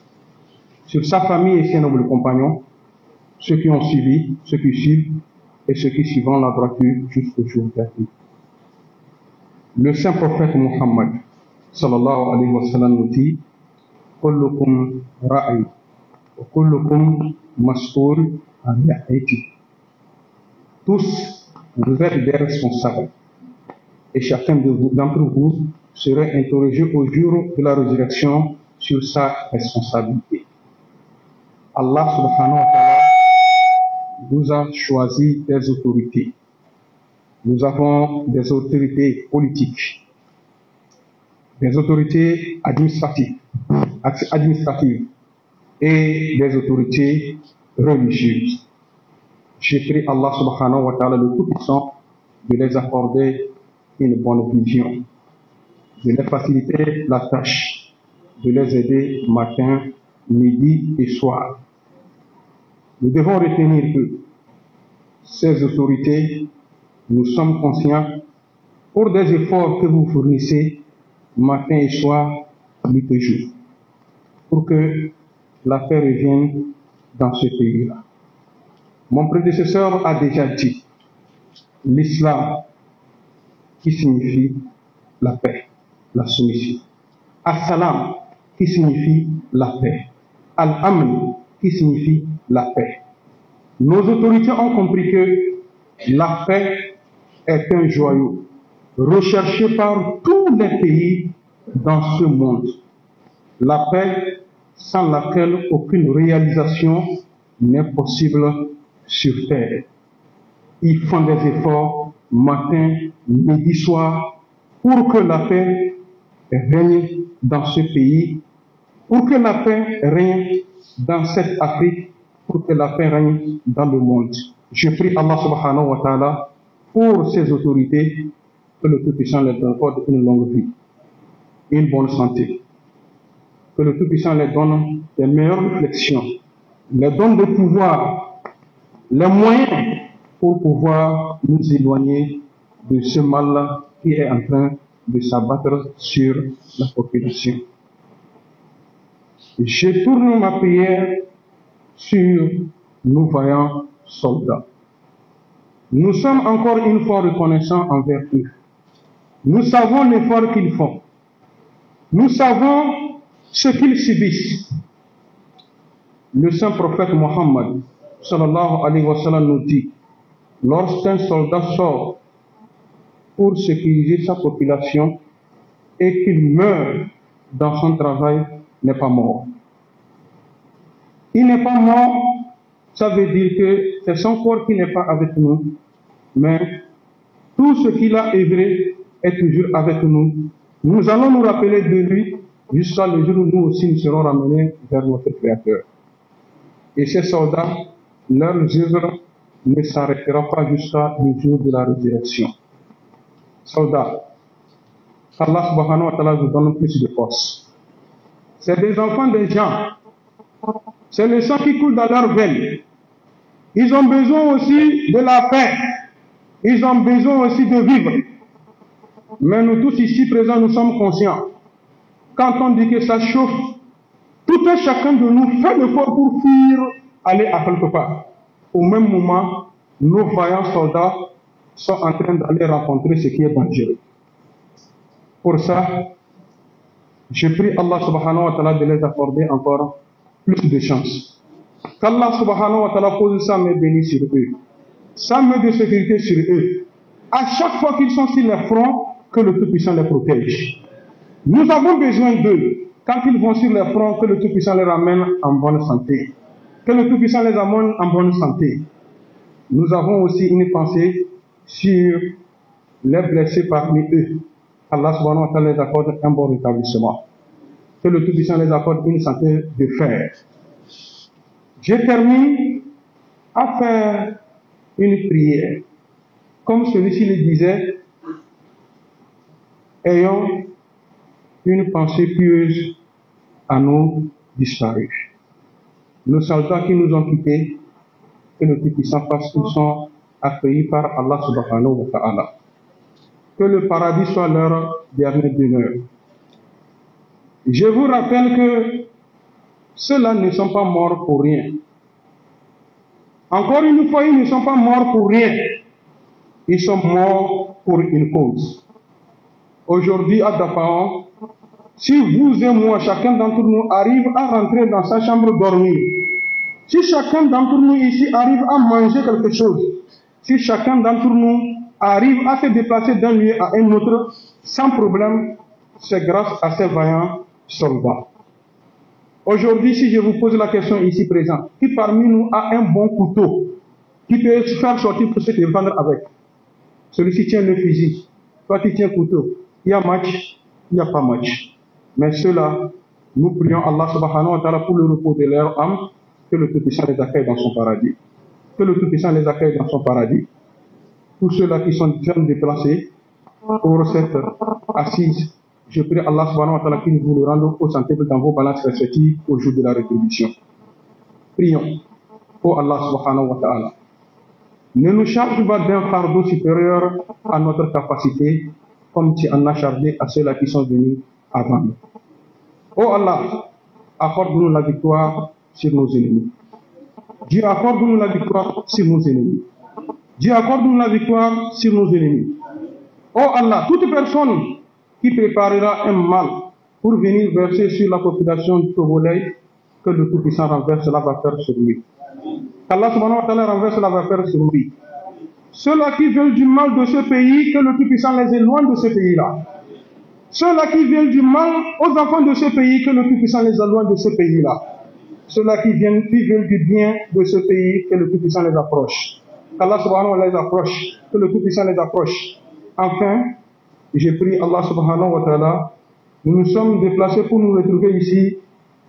sur sa famille et ses nobles compagnons, ceux qui ont suivi, ceux qui suivent et ceux qui suivront la droiture jusqu'au jour dernier. Le saint prophète Muhammad sallallahu alayhi wa sallam nous dit: kullukum ra'i wa kullukum mas'ul an ra'iyati. Tous, vous êtes des responsables, et chacun d'entre vous serait interrogé au jour de la résurrection sur sa responsabilité. Allah subhanahu wa ta'ala nous a choisi des autorités. Nous avons des autorités politiques, des autorités administratives et des autorités religieuses. Je prie Allah subhanahu wa ta'ala le Tout-Puissant de les accorder une bonne vision, de les faciliter la tâche, de les aider matin, midi et soir. Nous devons retenir que ces autorités, nous sommes conscients, pour des efforts que vous fournissez matin et soir, nuit et jour, pour que la paix revienne dans ce pays-là. Mon prédécesseur a déjà dit, l'islam qui signifie la paix, la soumission. As-salam qui signifie la paix. Al-amn qui signifie la paix. Nos autorités ont compris que la paix est un joyau recherché par tous les pays dans ce monde. La paix sans laquelle aucune réalisation n'est possible sur terre. Ils font des efforts matin, midi, soir pour que la paix règne dans ce pays, pour que la paix règne dans cette Afrique pour que la paix règne dans le monde. Je prie Allah subhanahu wa ta'ala pour ces autorités, que le Tout-Puissant les accorde une longue vie, une bonne santé, que le Tout-Puissant les donne des meilleures réflexions, les donne de pouvoir, les moyens pour pouvoir nous éloigner de ce mal qui est en train de s'abattre sur la population. Je tourne ma prière sur nos vaillants soldats. Nous sommes encore une fois reconnaissants envers eux. Nous savons l'effort qu'ils font. Nous savons ce qu'ils subissent. Le saint prophète Mohammed sallallahu alayhi wa sallam nous dit, lorsqu'un soldat sort pour sécuriser sa population et qu'il meurt dans son travail, n'est pas mort. Il n'est pas mort, ça veut dire que c'est son corps qui n'est pas avec nous, mais tout ce qu'il a œuvré est toujours avec nous. Nous allons nous rappeler de lui jusqu'à le jour où nous aussi nous serons ramenés vers notre Créateur. Et ces soldats, leur œuvre ne s'arrêtera pas jusqu'à le jour de la résurrection. Soldats, Allah subhanahu wa ta'ala vous donne plus de force. C'est des enfants des gens. C'est le sang qui coule dans leurs veines. Ils ont besoin aussi de la paix. Ils ont besoin aussi de vivre. Mais nous tous ici présents, nous sommes conscients. Quand on dit que ça chauffe, tout un chacun de nous fait l'effort pour fuir, aller à quelque part. Au même moment, nos vaillants soldats sont en train d'aller rencontrer ce qui est dangereux. Pour ça, je prie Allah subhanahu wa ta'ala de les accorder encore plus de chance. Qu'Allah subhanahu wa ta'ala pose sa main bénie sur eux, sa main de sécurité sur eux. À chaque fois qu'ils sont sur les fronts, que le Tout-Puissant les protège. Nous avons besoin d'eux. Quand ils vont sur les fronts, que le Tout-Puissant les ramène en bonne santé. Que le Tout-Puissant les amène en bonne santé. Nous avons aussi une pensée sur les blessés parmi eux. Allah subhanahu wa ta'ala les accorde un bon rétablissement. Que le Tout-Puissant les accorde une santé de fer. Je termine à faire une prière. Comme celui-ci le disait, ayons une pensée pieuse à nos disparus. Nos soldats qui nous ont quittés, que le Tout-Puissant fasse qu'ils sont accueillis par Allah subhanahu wa ta'ala. Que le paradis soit leur dernière demeure. Je vous rappelle que ceux-là ne sont pas morts pour rien. Encore une fois, ils ne sont pas morts pour rien. Ils sont morts pour une cause. Aujourd'hui, à Dapaon, si vous et moi, chacun d'entre nous arrive à rentrer dans sa chambre dormir, si chacun d'entre nous ici arrive à manger quelque chose, si chacun d'entre nous arrive à se déplacer d'un lieu à un autre sans problème, c'est grâce à ces vaillants soldats. Aujourd'hui, si je vous pose la question ici présent, qui parmi nous a un bon couteau, qui peut se faire sortir pour se défendre avec? Celui-ci tient le fusil, toi tu tiens le couteau. Il y a match, il n'y a pas match. Mais ceux-là, nous prions Allah subhanahu wa ta'ala pour le repos de leur âme, que le Tout-Puissant les accueille dans son paradis. Que le Tout-Puissant les accueille dans son paradis. Tous ceux-là qui sont déjà déplacés pour cette assise, je prie Allah subhanahu wa ta'ala qu'il vous le rende au centre dans vos balances respectives au jour de la rétribution. Prions. Ô Allah subhanahu wa ta'ala, ne nous charge pas d'un fardeau supérieur à notre capacité, comme tu en as chargé à ceux-là qui sont venus avant nous. Ô Allah, accorde-nous la victoire sur nos ennemis. Dieu, accorde-nous la victoire sur nos ennemis. Dieu, accorde-nous la victoire sur nos ennemis. Ô Allah, toute personne qui préparera un mal pour venir verser sur la population du Togolais, que le Tout-Puissant renverse la vapeur sur lui. Allah subhanahu wa ta'ala renverse la vapeur sur lui. Ceux-là qui veulent du mal de ce pays, que le Tout-Puissant les éloigne de ce pays-là. Ceux-là qui veulent du mal aux enfants de ce pays, que le Tout-Puissant les éloigne de ce pays-là. Ceux-là qui veulent du bien de ce pays, que le Tout-Puissant les approche. Allah subhanahu wa ta'ala les approche, que le Tout-Puissant les approche. Enfin, je prie Allah subhanahu wa ta'ala, nous nous sommes déplacés pour nous retrouver ici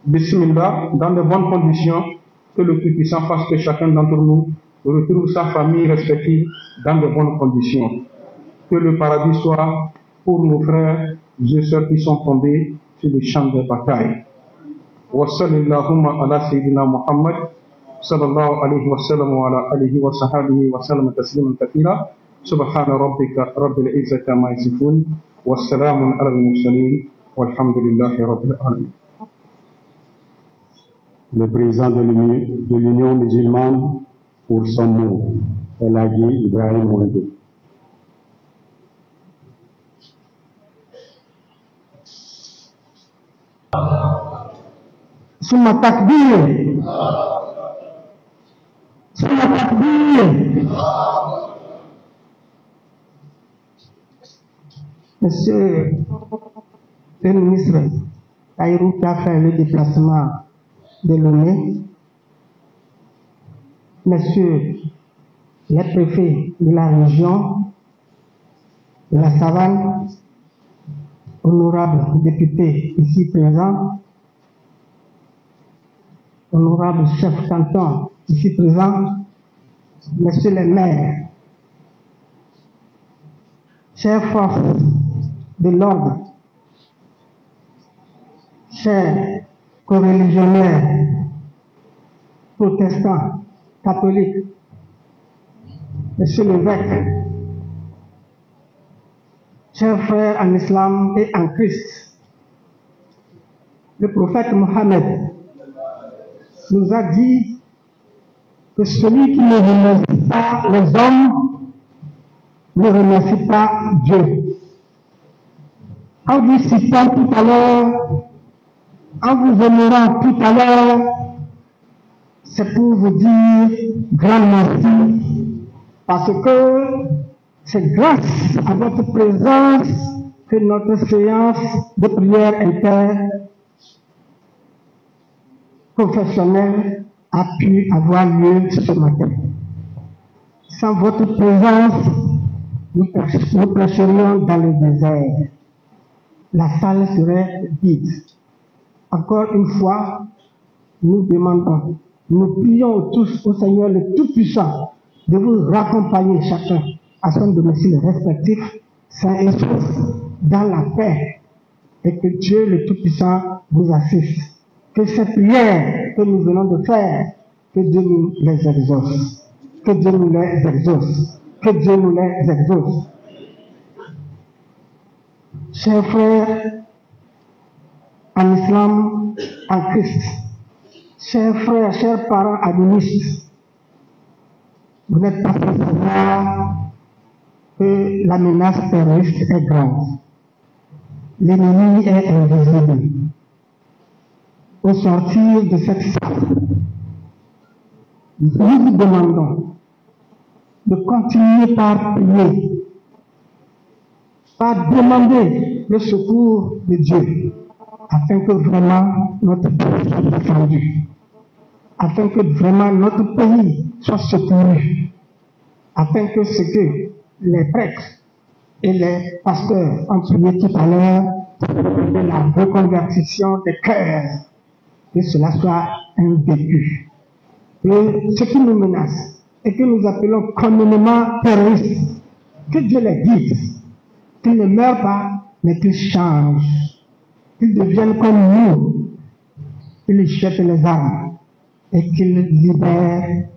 Bismillah, dans de bonnes conditions, que le Tout-Puissant fasse que chacun d'entre nous retrouve sa famille respective dans de bonnes conditions. Que le paradis soit pour nos frères et sœurs qui sont tombés sur le champ de bataille. Wa sallallahu ala sayyidina Muhammad sallallahu alayhi wa sallam wa ala alihi wa sahbihi wa sallam tasliman kathira. Subhana rabbika rabbil izzati amma yasifun wa salamun ala al-mursalin walhamdulillahi rabbil alamin. Le président de l'Union musulmane pour son mot, El Hadji Ibrahim Wondou. Summa takbir. Summa takbir. Monsieur le ministre Tahirou qui a fait le déplacement de Lomé, messieurs les préfets de la région de la Savane, honorables députés ici présents, honorables chefs cantons ici présents, messieurs les maires, chers forces de l'ordre, chers coreligionnaires, protestants, catholiques, messieurs l'évêque, chers frères en islam et en Christ, le prophète Mohammed nous a dit que celui qui ne remercie pas les hommes ne remercie pas Dieu. En vous citant tout à l'heure, en vous honorant tout à l'heure, c'est pour vous dire grand merci, parce que c'est grâce à votre présence que notre séance de prière interconfessionnelle a pu avoir lieu ce matin. Sans votre présence, nous prêcherions dans le désert. La salle serait vide. Encore une fois, nous demandons, nous prions tous au Seigneur le Tout-Puissant de vous raccompagner chacun à son domicile respectif, sain et sauf, dans la paix, et que Dieu le Tout-Puissant vous assiste. Que ces prières que nous venons de faire, que Dieu nous les exauce. Que Dieu nous les exauce. Que Dieu nous les exauce. Chers frères en islam, en Christ, chers frères, chers parents adventistes, vous n'êtes pas sans savoir que la menace terroriste est grande. L'ennemi est invisible. Au sortir de cette salle, nous vous demandons de continuer par prier, par demander le secours de Dieu, afin que vraiment notre pays soit défendu, afin que vraiment notre pays soit secouru, afin que ce que les prêtres et les pasteurs ont prié tout à l'heure, de la reconversion des cœurs, que cela soit un vécu. Et ce qui nous menace et que nous appelons communément terroristes, que Dieu les guide, qu'ils ne meurent pas, mais qu'ils changent, qu'ils deviennent comme nous, qu'ils jettent les armes et qu'ils libèrent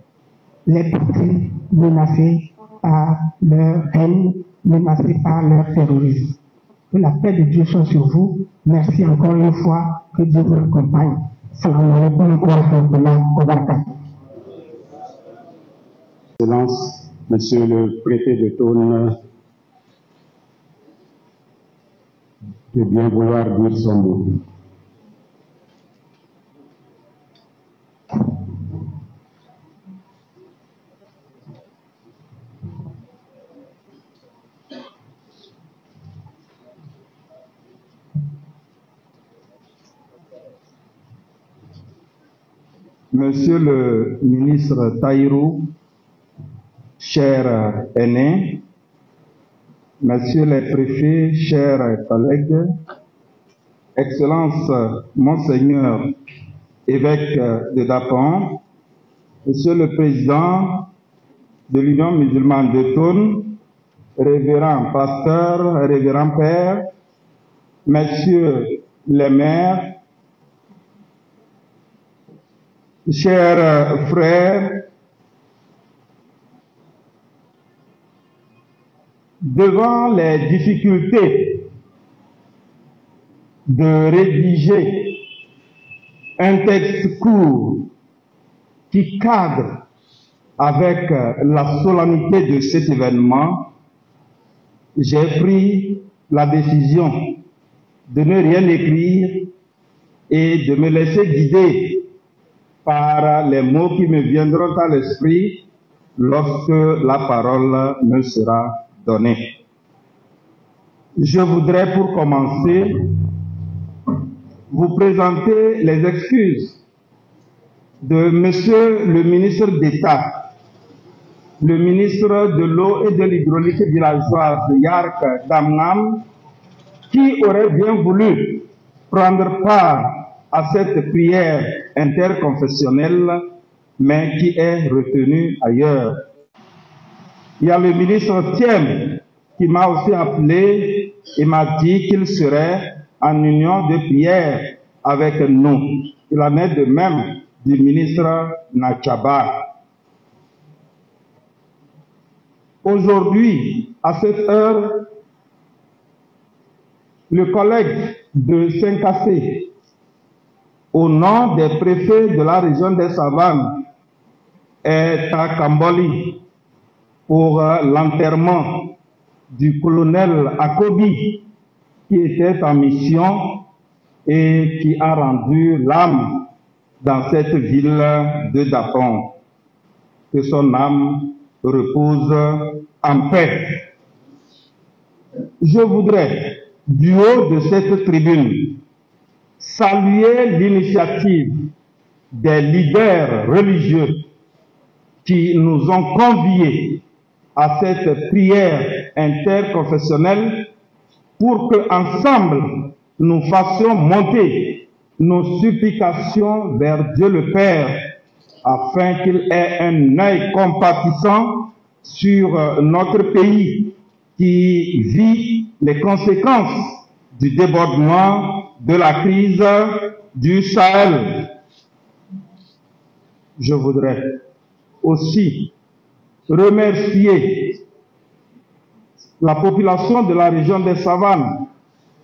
les peuples menacés par leur haine, menacés par leur terrorisme. Que la paix de Dieu soit sur vous. Merci encore une fois. Que Dieu vous accompagne. Salam alaikum wa rahmatullahi wa barakatuh. Excellence, Monsieur le préfet de Thônes, de bien vouloir dire son mot. Monsieur le ministre Tahirou, chers aînés, messieurs les préfets, chers collègues, Excellence Monseigneur évêque de Dapon, Monsieur le Président de l'Union musulmane de Thônes, révérend pasteur, révérend père, messieurs les maires, chers frères, devant les difficultés de rédiger un texte court qui cadre avec la solennité de cet événement, j'ai pris la décision de ne rien écrire et de me laisser guider par les mots qui me viendront à l'esprit lorsque la parole me sera donnée. Je voudrais pour commencer vous présenter les excuses de Monsieur le ministre d'État, le ministre de l'eau et de l'hydraulique villageoise de Yark Damnam, qui aurait bien voulu prendre part à cette prière interconfessionnelle, mais qui est retenu ailleurs. Il y a le ministre Thiem qui m'a aussi appelé et m'a dit qu'il serait en union de prière avec nous. Il en est de même du ministre Nachaba. Aujourd'hui, à cette heure, le collègue de Saint-Cassé, au nom des préfets de la région des Savanes, est à Kamboli pour l'enterrement du colonel Akobi, qui était en mission et qui a rendu l'âme dans cette ville de Dapon. Que son âme repose en paix. Je voudrais, du haut de cette tribune, saluer l'initiative des leaders religieux qui nous ont conviés à cette prière interconfessionnelle pour que ensemble nous fassions monter nos supplications vers Dieu le Père afin qu'il ait un œil compatissant sur notre pays qui vit les conséquences du débordement de la crise du Sahel. Je voudrais aussi remercier la population de la région des Savanes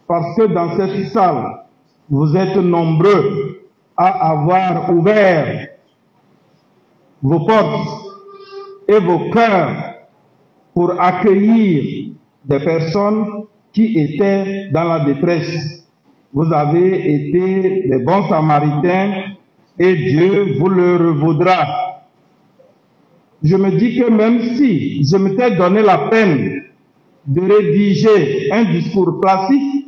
parce que dans cette salle, vous êtes nombreux à avoir ouvert vos portes et vos cœurs pour accueillir des personnes qui étaient dans la détresse. Vous avez été des bons samaritains et Dieu vous le revaudra. Je me dis que même si je m'étais donné la peine de rédiger un discours classique,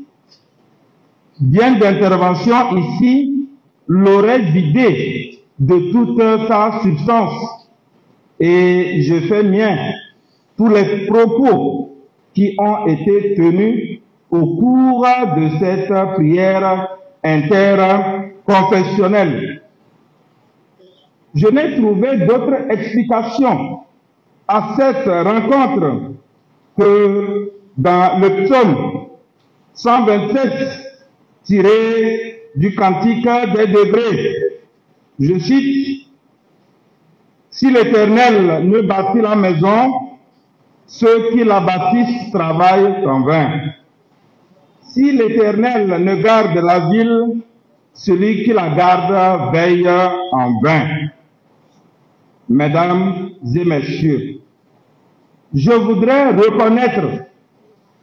bien d'intervention ici l'aurait vidé de toute sa substance. Et je fais mien tous les propos qui ont été tenus au cours de cette prière interconfessionnelle. Je n'ai trouvé d'autre explication à cette rencontre que dans le psaume 127 tiré du Cantique des Débrés. Je cite: « Si l'Éternel ne bâtit la maison, ceux qui la bâtissent travaillent en vain. Si l'Éternel ne garde la ville, celui qui la garde veille en vain. » Mesdames et messieurs, je voudrais reconnaître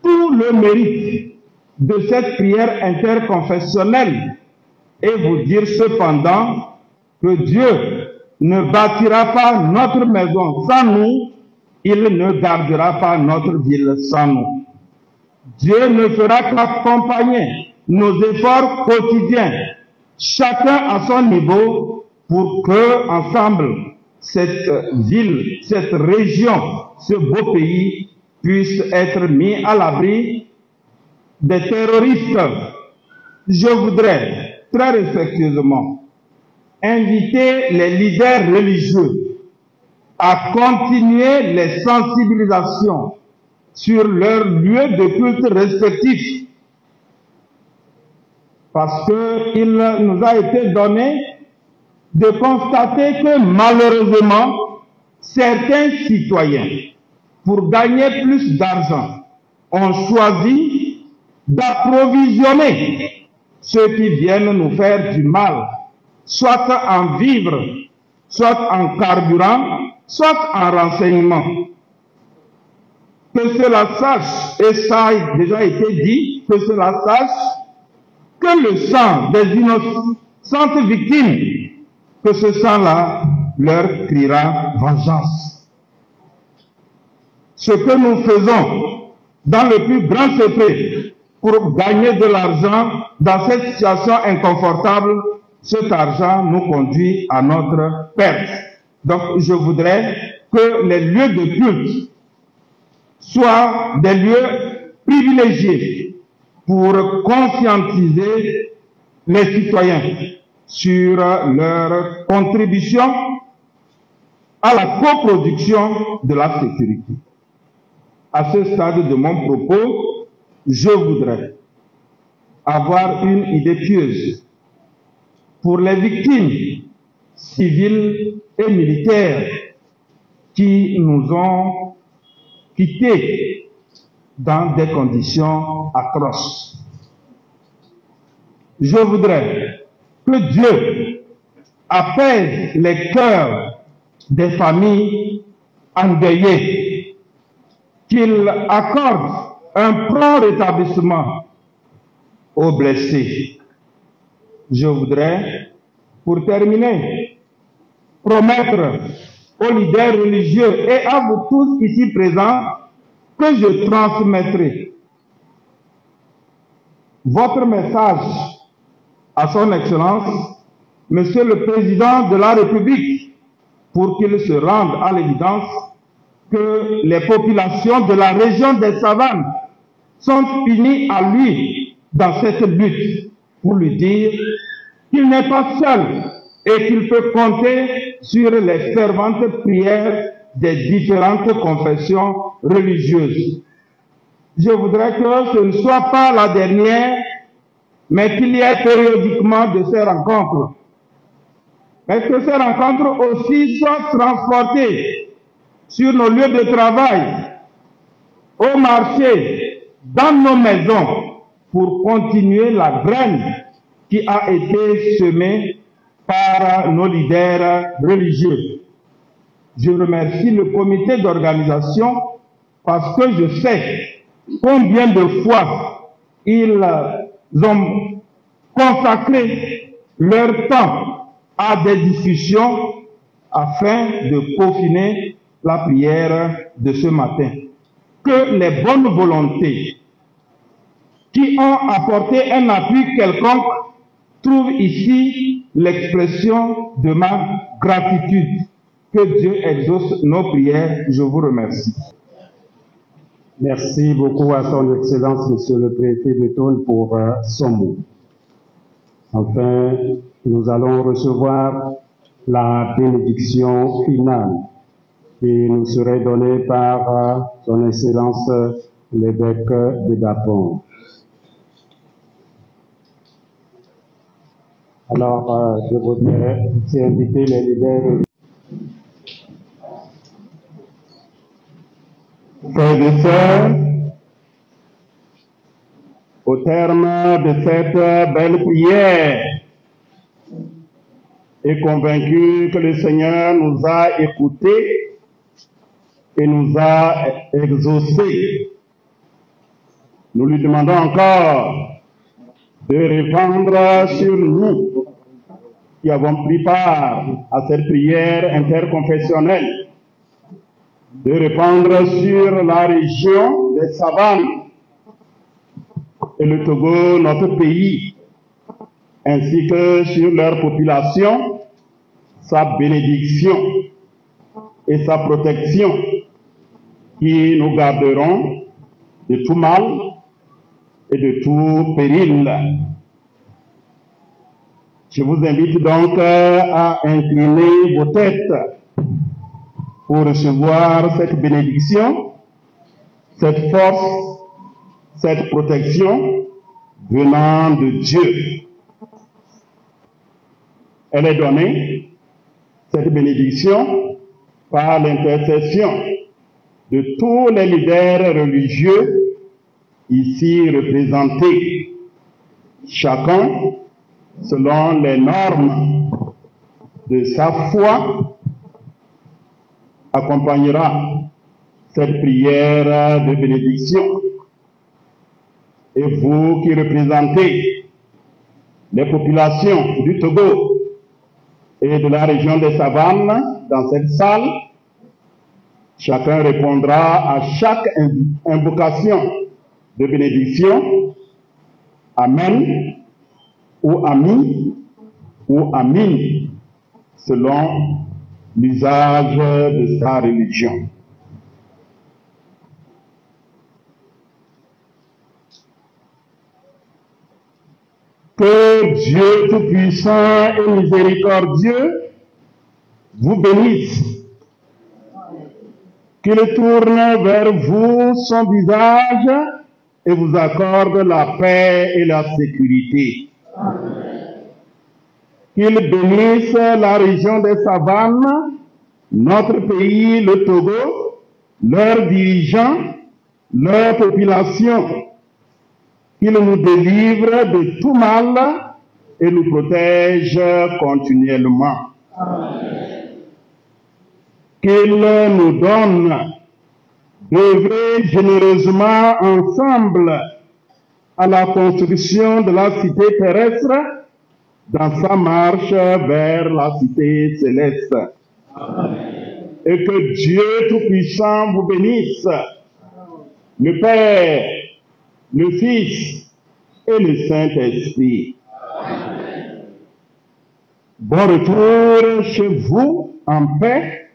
tout le mérite de cette prière interconfessionnelle et vous dire cependant que Dieu ne bâtira pas notre maison sans nous, il ne gardera pas notre ville sans nous. Dieu ne fera qu'accompagner nos efforts quotidiens, chacun à son niveau, pour que, ensemble, cette ville, cette région, ce beau pays puisse être mis à l'abri des terroristes. Je voudrais très respectueusement inviter les leaders religieux à continuer les sensibilisations sur leurs lieux de culte respectifs, parce qu'il nous a été donné de constater que malheureusement, certains citoyens, pour gagner plus d'argent, ont choisi d'approvisionner ceux qui viennent nous faire du mal, soit en vivres, soit en carburant, soit en renseignement. Que cela sache, et ça a déjà été dit, que cela sache que le sang des innocentes victimes, que ce sang-là leur criera vengeance. Ce que nous faisons dans le plus grand secret pour gagner de l'argent dans cette situation inconfortable, cet argent nous conduit à notre perte. Donc je voudrais que les lieux de culte soient des lieux privilégiés pour conscientiser les citoyens sur leur contribution à la coproduction de la sécurité. À ce stade de mon propos, je voudrais avoir une idée pieuse pour les victimes civiles et militaires qui nous ont quittés dans des conditions atroces. Je voudrais que Dieu apaise les cœurs des familles endeuillées, qu'il accorde un prompt rétablissement aux blessés. Je voudrais, pour terminer, promettre aux leaders religieux et à vous tous ici présents que je transmettrai votre message à son Excellence, Monsieur le Président de la République, pour qu'il se rende à l'évidence que les populations de la région des Savanes sont unies à lui dans cette lutte, pour lui dire qu'il n'est pas seul et qu'il peut compter sur les ferventes prières des différentes confessions religieuses. Je voudrais que ce ne soit pas la dernière, mais qu'il y ait périodiquement de ces rencontres. Mais que ces rencontres aussi soient transportées sur nos lieux de travail, au marché, dans nos maisons, pour continuer la graine qui a été semée par nos leaders religieux. Je remercie le comité d'organisation parce que je sais combien de fois ils ont consacré leur temps à des discussions afin de peaufiner la prière de ce matin. Que les bonnes volontés qui ont apporté un appui quelconque trouvent ici l'expression de ma gratitude. Que Dieu exauce nos prières. Je vous remercie. Merci beaucoup à son Excellence, Monsieur le Préfet de Thônes, pour son mot. Enfin, nous allons recevoir la bénédiction finale qui nous serait donnée par son Excellence l'évêque de Dapon. Alors, je voudrais inviter les leaders. Frères et sœurs, au terme de cette belle prière, et convaincu que le Seigneur nous a écoutés et nous a exaucés, nous lui demandons encore de répandre sur nous qui avons pris part à cette prière interconfessionnelle, de répandre sur la région des Savanes et le Togo, notre pays, ainsi que sur leur population, sa bénédiction et sa protection qui nous garderont de tout mal et de tout péril. Je vous invite donc à incliner vos têtes pour recevoir cette bénédiction, cette force, cette protection venant de Dieu. Elle est donnée, cette bénédiction, par l'intercession de tous les leaders religieux ici représentés, chacun selon les normes de sa foi, accompagnera cette prière de bénédiction. Et vous qui représentez les populations du Togo et de la région des Savanes dans cette salle, chacun répondra à chaque invocation de bénédiction, Amen, ou Ami, ou Amin, selon l'usage de sa religion. Que Dieu Tout-Puissant et Miséricordieux vous bénisse, qu'il tourne vers vous son visage et vous accorde la paix et la sécurité. Qu'il bénisse la région des Savanes, notre pays, le Togo, leurs dirigeants, leur population. Qu'il nous délivre de tout mal et nous protège continuellement. Qu'il nous donne d'œuvrer généreusement ensemble à la construction de la cité terrestre dans sa marche vers la cité céleste. Et que Dieu Tout-Puissant vous bénisse, le Père, le Fils et le Saint-Esprit. Bon retour chez vous en paix,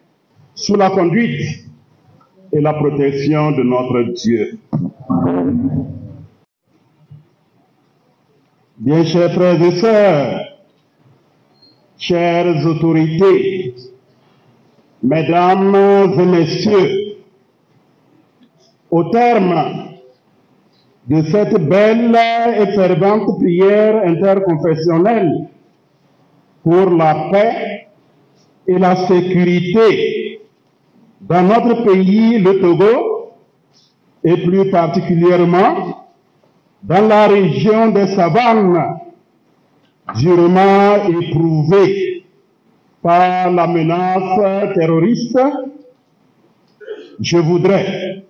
sous la conduite et la protection de notre Dieu. Bien chers frères et sœurs, chères autorités, mesdames et messieurs, au terme de cette belle et fervente prière interconfessionnelle pour la paix et la sécurité dans notre pays, le Togo, et plus particulièrement dans la région des Savanes, durement éprouvée par la menace terroriste, je voudrais,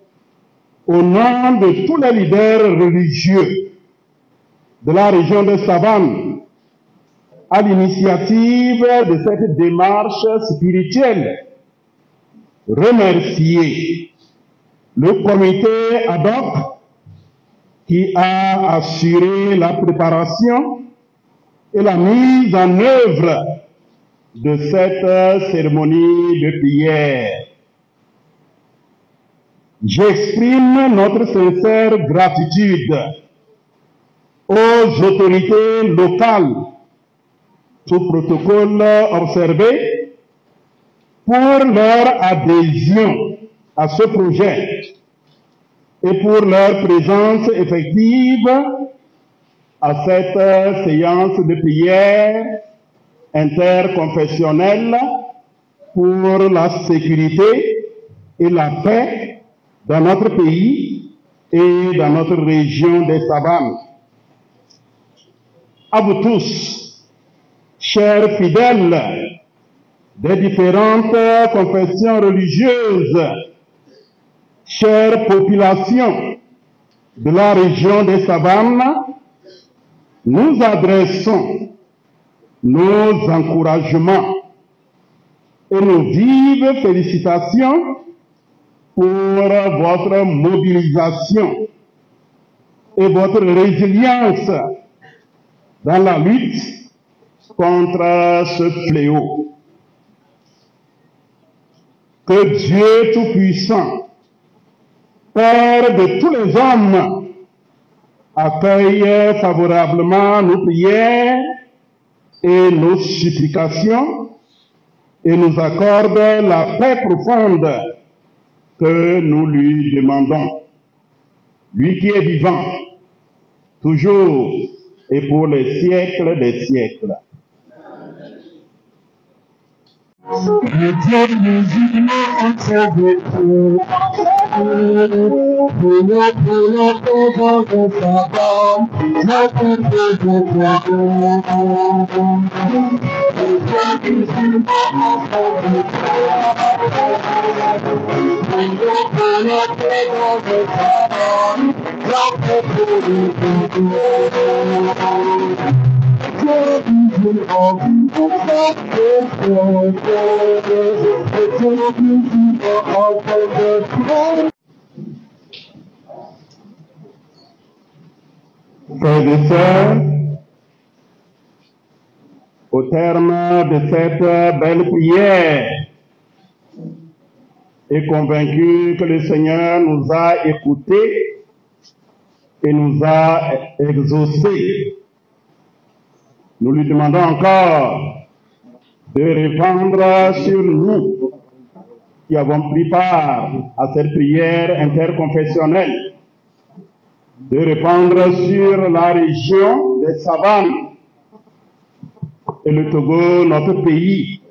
au nom de tous les leaders religieux de la région des Savanes, à l'initiative de cette démarche spirituelle, remercier le comité ad hoc qui a assuré la préparation et la mise en œuvre de cette cérémonie de prière. J'exprime notre sincère gratitude aux autorités locales, sous protocole observé, pour leur adhésion à ce projet et pour leur présence effective à cette séance de prière interconfessionnelle pour la sécurité et la paix dans notre pays et dans notre région des Savanes. À vous tous, chers fidèles des différentes confessions religieuses, chères populations de la région des Savanes, nous adressons nos encouragements et nos vives félicitations pour votre mobilisation et votre résilience dans la lutte contre ce fléau. Que Dieu Tout-Puissant, Père de tous les hommes, accueille favorablement nos prières et nos supplications et nous accorde la paix profonde que nous lui demandons. Lui qui est vivant, toujours et pour les siècles des siècles. Frères et sœurs, au terme de cette belle prière, et convaincu que le Seigneur nous a écoutés et nous a exaucés, nous lui demandons encore de répandre sur nous qui avons pris part à cette prière interconfessionnelle, de répandre sur la région des savanes et le Togo, notre pays,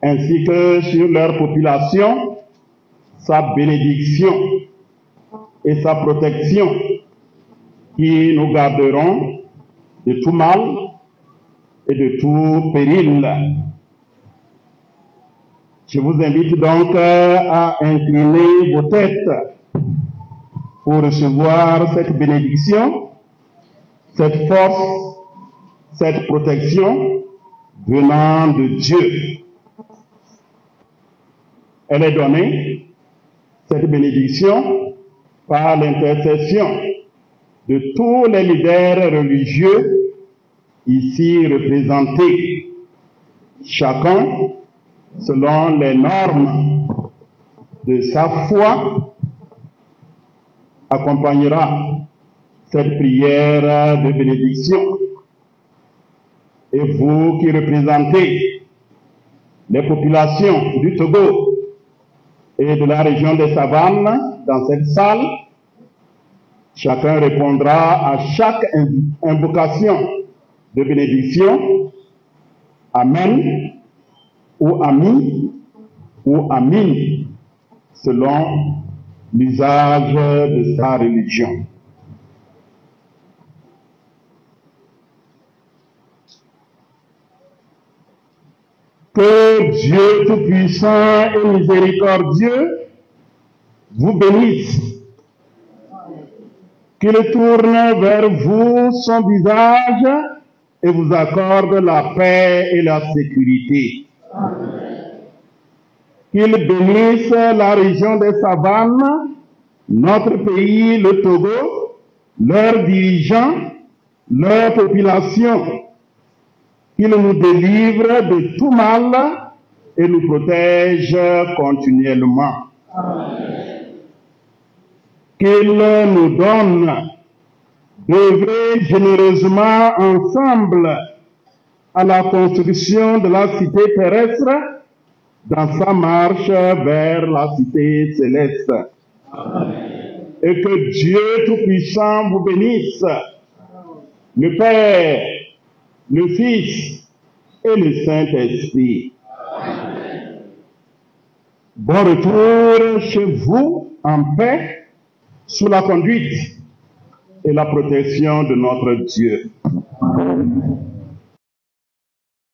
ainsi que sur leur population, sa bénédiction et sa protection qui nous garderont de tout mal et de tout péril. Je vous invite donc à incliner vos têtes pour recevoir cette bénédiction, cette force, cette protection venant de Dieu. Elle est donnée, cette bénédiction, par l'intercession de tous les leaders religieux ici représentés, chacun selon les normes de sa foi, accompagnera cette prière de bénédiction. Et vous qui représentez les populations du Togo et de la région des savanes dans cette salle, chacun répondra à chaque invocation de bénédiction, Amen, ou Ami, ou Amin, selon l'usage de sa religion. Que Dieu Tout-Puissant et Miséricordieux vous bénisse, qu'il tourne vers vous son visage et vous accorde la paix et la sécurité. Qu'il bénisse la région des savanes, notre pays, le Togo, leurs dirigeants, leur population. Qu'il nous délivre de tout mal et nous protège continuellement. Qu'il nous donne d'œuvrer généreusement ensemble à la construction de la cité terrestre dans sa marche vers la cité céleste. Et que Dieu Tout-Puissant vous bénisse, le Père, le Fils et le Saint-Esprit. Bon retour chez vous en paix, sous la conduite et la protection de notre Dieu.